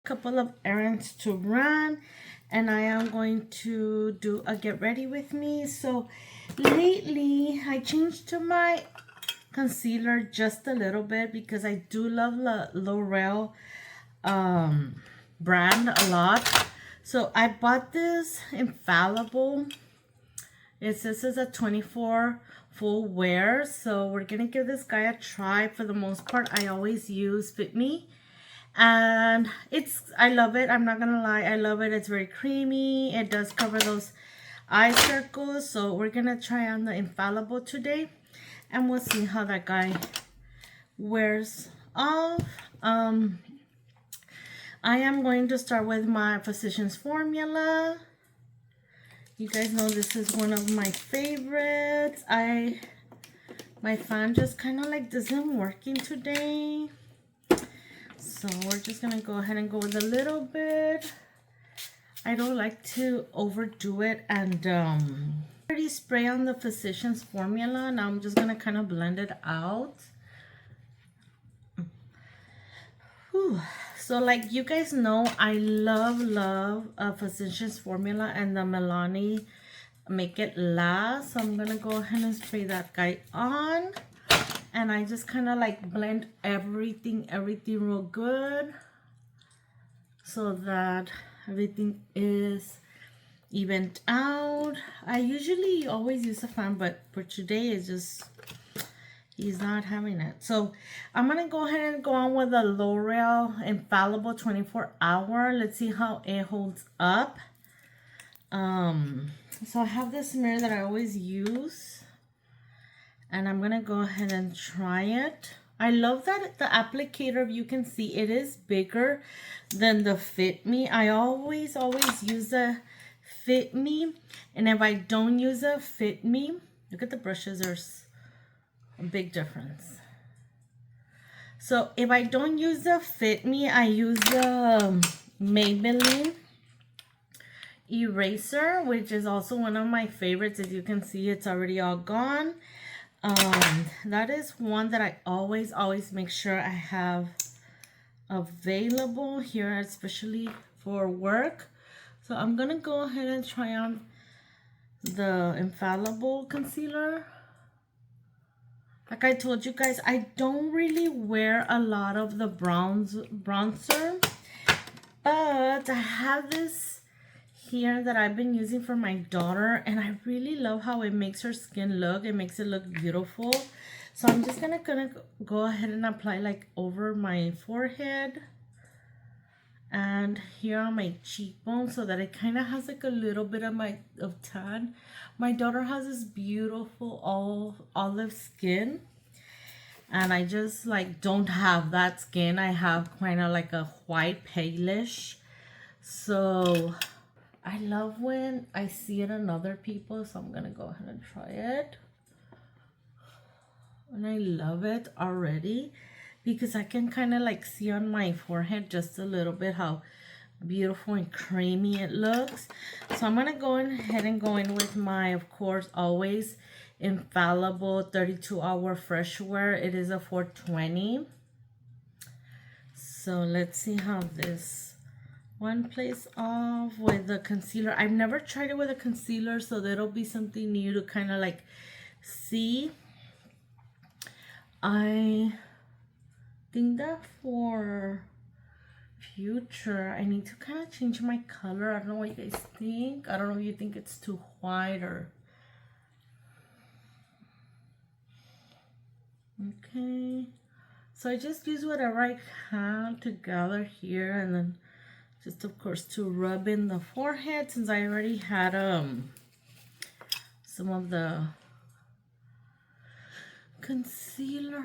couple of errands to run, and I am going to do a get ready with me. So lately I changed to my concealer just a little bit because I do love the L'Oreal brand a lot. So I bought this Infallible. It says it's a 24 full wear, so we're gonna give this guy a try. For the most part, I always use Fit Me, and I love it. I'm not gonna lie, I love it. It's very creamy. It does cover those eye circles. So we're gonna try on the Infallible today, and we'll see how that guy wears off. I am going to start with my Physicians Formula. You guys know this is one of my favorites. My fan just kind of like isn't working today. So we're just going to go ahead and go with a little bit. I don't like to overdo it. And already spray on the Physicians Formula. Now I'm just going to kind of blend it out. Whew. So like you guys know, I love Physicians Formula and the Milani Make It Last. So I'm gonna go ahead and spray that guy on, and I just kind of like blend everything real good so that everything is evened out. I usually always use a fan, but for today it's just he's not having it. So I'm going to go ahead and go on with the L'Oreal Infallible 24 Hour. Let's see how it holds up. So I have this mirror that I always use, and I'm going to go ahead and try it. I love that the applicator, if you can see, it is bigger than the Fit Me. I always use the Fit Me, and if I don't use a Fit Me, look at the brushes, there's a big difference. So if I don't use the Fit Me, I use the Maybelline eraser, which is also one of my favorites. As you can see, it's already all gone. That is one that I always make sure I have available here, especially for work. So I'm gonna go ahead and try on the Infallible concealer. Like I told you guys, I don't really wear a lot of the bronzer, but I have this here that I've been using for my daughter, and I really love how it makes her skin look. It makes it look beautiful. So I'm just gonna go ahead and apply like over my forehead and here on my cheekbone, so that it kind of has like a little bit of tan. My daughter has this beautiful olive skin, and I just like don't have that skin. I have kind of like a white palish. So I love when I see it in other people, so I'm gonna go ahead and try it. And I love it already because I can kind of like see on my forehead just a little bit how beautiful and creamy it looks. So I'm gonna go ahead and go in with my, of course, always Infallible 32-hour fresh wear. It is a 420. So let's see how this one plays off with the concealer. I've never tried it with a concealer, so that'll be something new to kind of like see. I think that for future, I need to kind of change my color. I don't know what you guys think. I don't know if you think it's too white or... Okay. So I just use whatever I can to gather here, and then just, of course, to rub in the forehead, since I already had some of the concealer.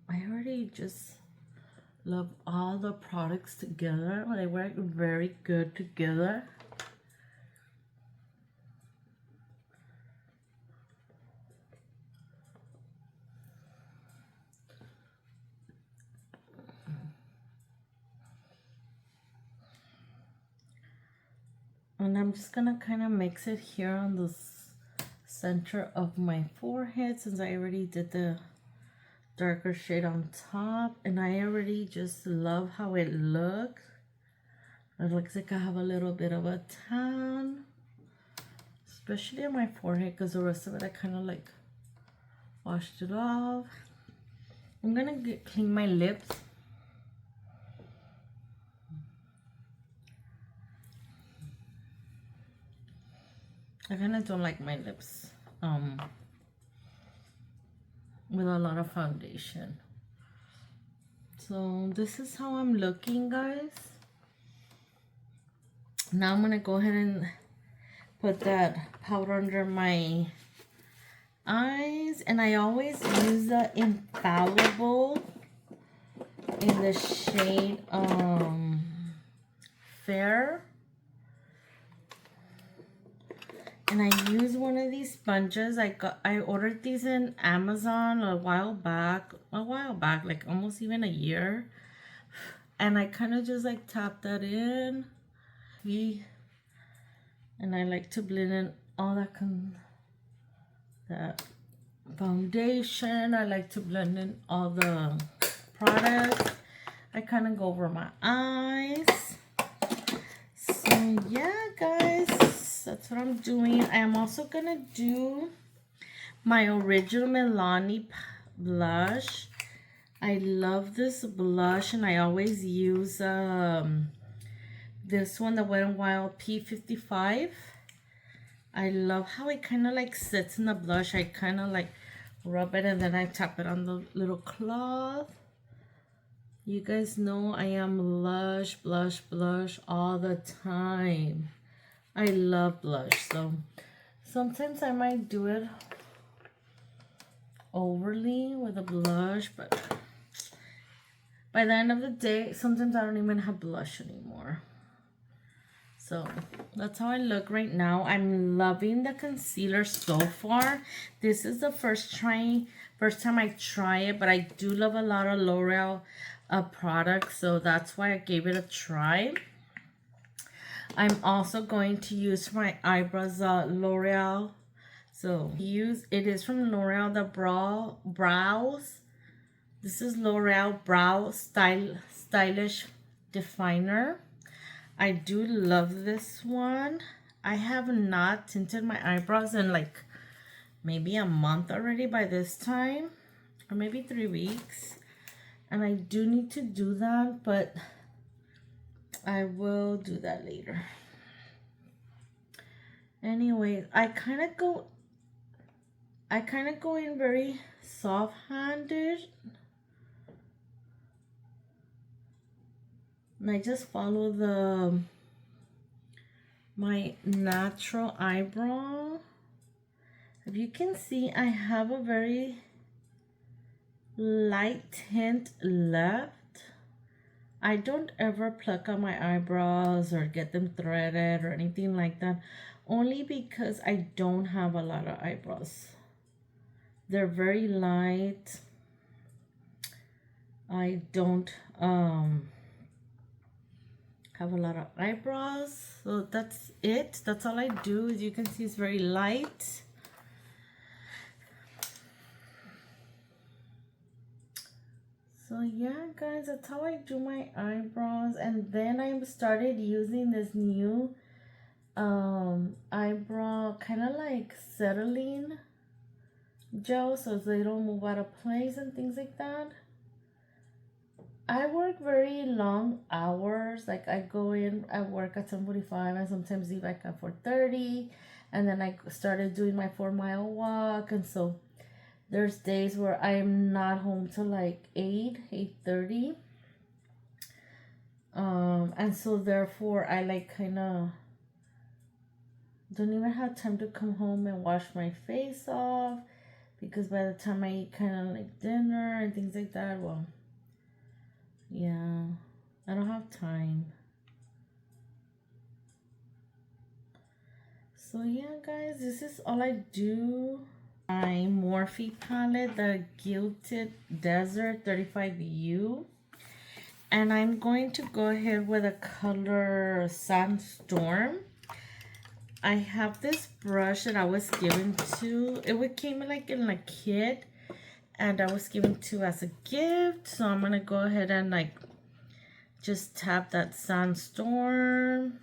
I already just love all the products together. They work very good together. And I'm just gonna kind of mix it here on the center of my forehead since I already did the darker shade on top, and I already just love how it looks. It looks like I have a little bit of a tan, especially on my forehead, because the rest of it I kind of like washed it off. I'm gonna clean my lips. I kind of don't like my lips with a lot of foundation. So this is how I'm looking, guys. Now I'm gonna go ahead and put that powder under my eyes, and I always use the Infallible in the shade Fair. And I use one of these sponges. I ordered these in Amazon a while back, like almost even a year. And I kind of just like tap that in. And I like to blend in all that foundation. I like to blend in all the products. I kind of go over my eyes. So yeah, guys, that's what I'm doing. I am also gonna do my original Milani blush. I love this blush, and I always use this one, the Wet n Wild P55. I love how it kind of like sits in the blush. I kind of like rub it and then I tap it on the little cloth. You guys know I am blush all the time. I love blush, so sometimes I might do it overly with a blush, but by the end of the day, sometimes I don't even have blush anymore. So that's how I look right now. I'm loving the concealer so far. This is the first time I try it, but I do love a lot of L'Oreal products, so that's why I gave it a try. I'm also going to use for my eyebrows L'Oreal. So it is from L'Oreal, the brows. This is L'Oreal Brow Stylish Definer. I do love this one. I have not tinted my eyebrows in like maybe a month already by this time, or maybe 3 weeks. And I do need to do that, but I will do that later. Anyway, I kind of go in very soft-handed. And I just follow my natural eyebrow. If you can see, I have a very light tint left. I don't ever pluck on my eyebrows or get them threaded or anything like that, only because I don't have a lot of eyebrows. They're very light. I don't have a lot of eyebrows, so that's it. That's all I do. As you can see, it's very light. So yeah, guys, that's how I do my eyebrows. And then I started using this new eyebrow kind of like settling gel, so they don't move out of place and things like that. I work very long hours. Like I go in, I work at 7:45 and sometimes leave like at 4:30. And then I started doing my 4-mile walk. And so there's days where I'm not home till like 8:30. And so therefore I like kind of don't even have time to come home and wash my face off, because by the time I eat kind of like dinner and things like that, well, yeah, I don't have time. So yeah, guys, this is all I do. My Morphe palette, the Gilded Desert 35U. And I'm going to go ahead with the color Sandstorm. I have this brush that I was given to. It came like in a kit, and I was given to as a gift. So I'm gonna go ahead and like just tap that sandstorm,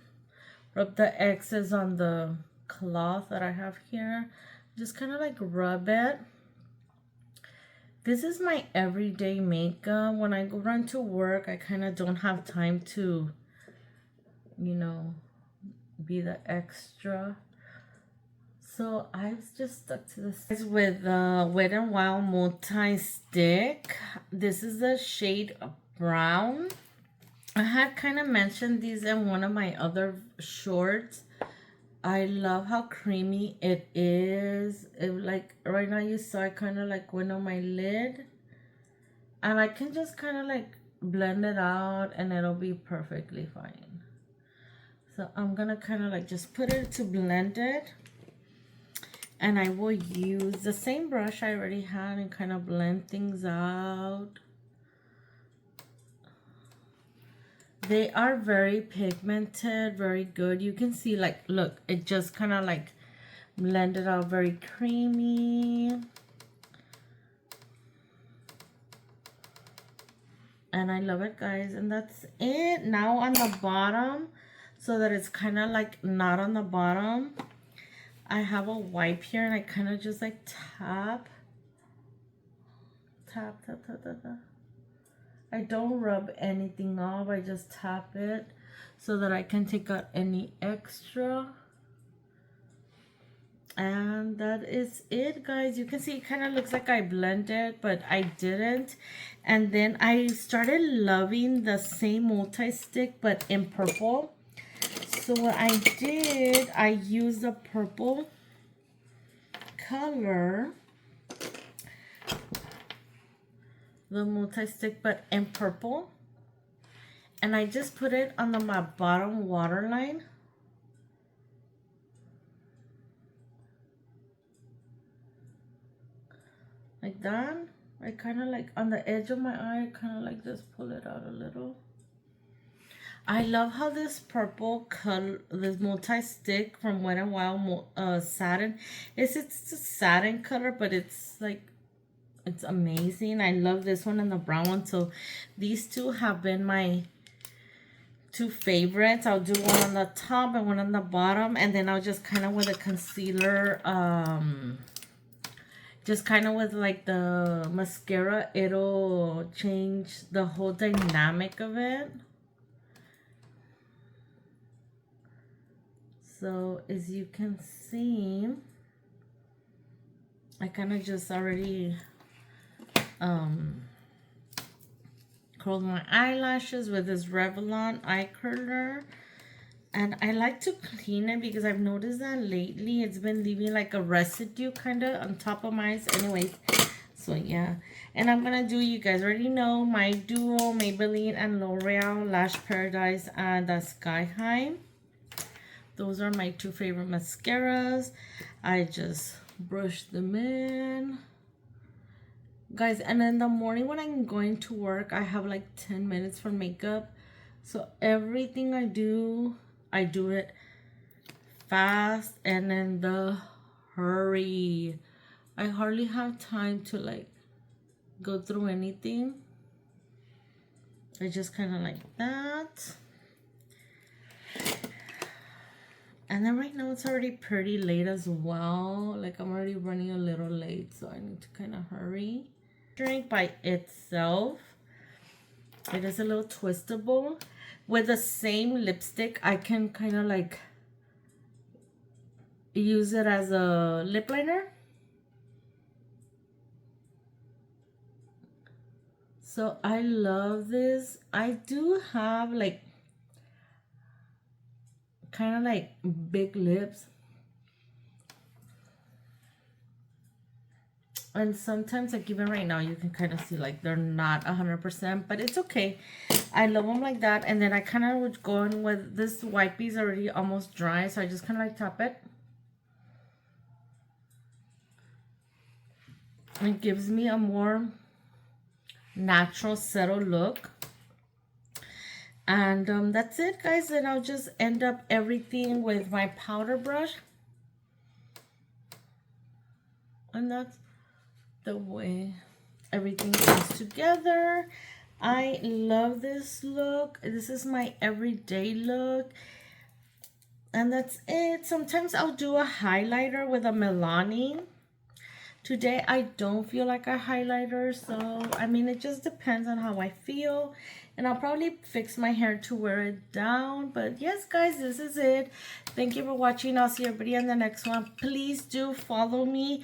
rub the excess on the cloth that I have here. Just kind of like rub it. This is my everyday makeup. When I go run to work, I kind of don't have time to, you know, be the extra. So I've just stuck to this with the Wet n Wild multi-stick. This is the shade brown. I had kind of mentioned these in one of my other shorts. I love how creamy it is. Like right now you saw it kind of like went on my lid. And I can just kind of like blend it out and it'll be perfectly fine. So I'm going to kind of like just put it to blend it. And I will use the same brush I already had and kind of blend things out. They are very pigmented, very good. You can see like, look, it just kind of like blended out very creamy. And I love it, guys. And that's it. Now on the bottom, so that it's kind of like not on the bottom, I have a wipe here and I kind of just like tap. I don't rub anything off. I just tap it so that I can take out any extra. And that is it, guys. You can see it kind of looks like I blended, but I didn't. And then I started loving the same multi-stick, but in purple. So what I did, I used the purple color, the multi-stick, but in purple. And I just put it on my bottom waterline. Like that. I kind of like on the edge of my eye, kind of like just pull it out a little. I love how this purple color, this multi-stick from Wet n Wild satin, it's a satin color, but it's like, it's amazing. I love this one and the brown one. So these two have been my two favorites. I'll do one on the top and one on the bottom, and then I'll just kind of with a concealer, just kind of with like the mascara, it'll change the whole dynamic of it. So as you can see, I kind of just already curled my eyelashes with this Revlon eye curler. And I like to clean it because I've noticed that lately it's been leaving like a residue kind of on top of my eyes. Anyways, so yeah. And I'm going to do, you guys already know, my duo Maybelline and L'Oreal Lash Paradise and the Sky High. Those are my two favorite mascaras. I just brush them in. Guys, and in the morning when I'm going to work, I have like 10 minutes for makeup. So everything I do it fast and in the hurry. I hardly have time to like go through anything. I just kind of like that. And then right now it's already pretty late as well. Like I'm already running a little late, so I need to kind of hurry. Drink by itself, it is a little twistable. With the same lipstick, I can kind of like use it as a lip liner. So I love this. I do have like kind of like big lips. And sometimes, like even right now, you can kind of see like they're not 100%, but it's okay. I love them like that. And then I kind of would go in with this wipey's already almost dry, so I just kind of like tap it. It gives me a more natural, settled look. And that's it, guys. Then I'll just end up everything with my powder brush. And that's the way everything comes together. I love this look. This is my everyday look. And that's it. Sometimes I'll do a highlighter with a Milani. Today I don't feel like a highlighter, so I mean it just depends on how I feel. And I'll probably fix my hair to wear it down. But yes, guys, this is it. Thank you for watching. I'll see everybody in the next one. Please do follow me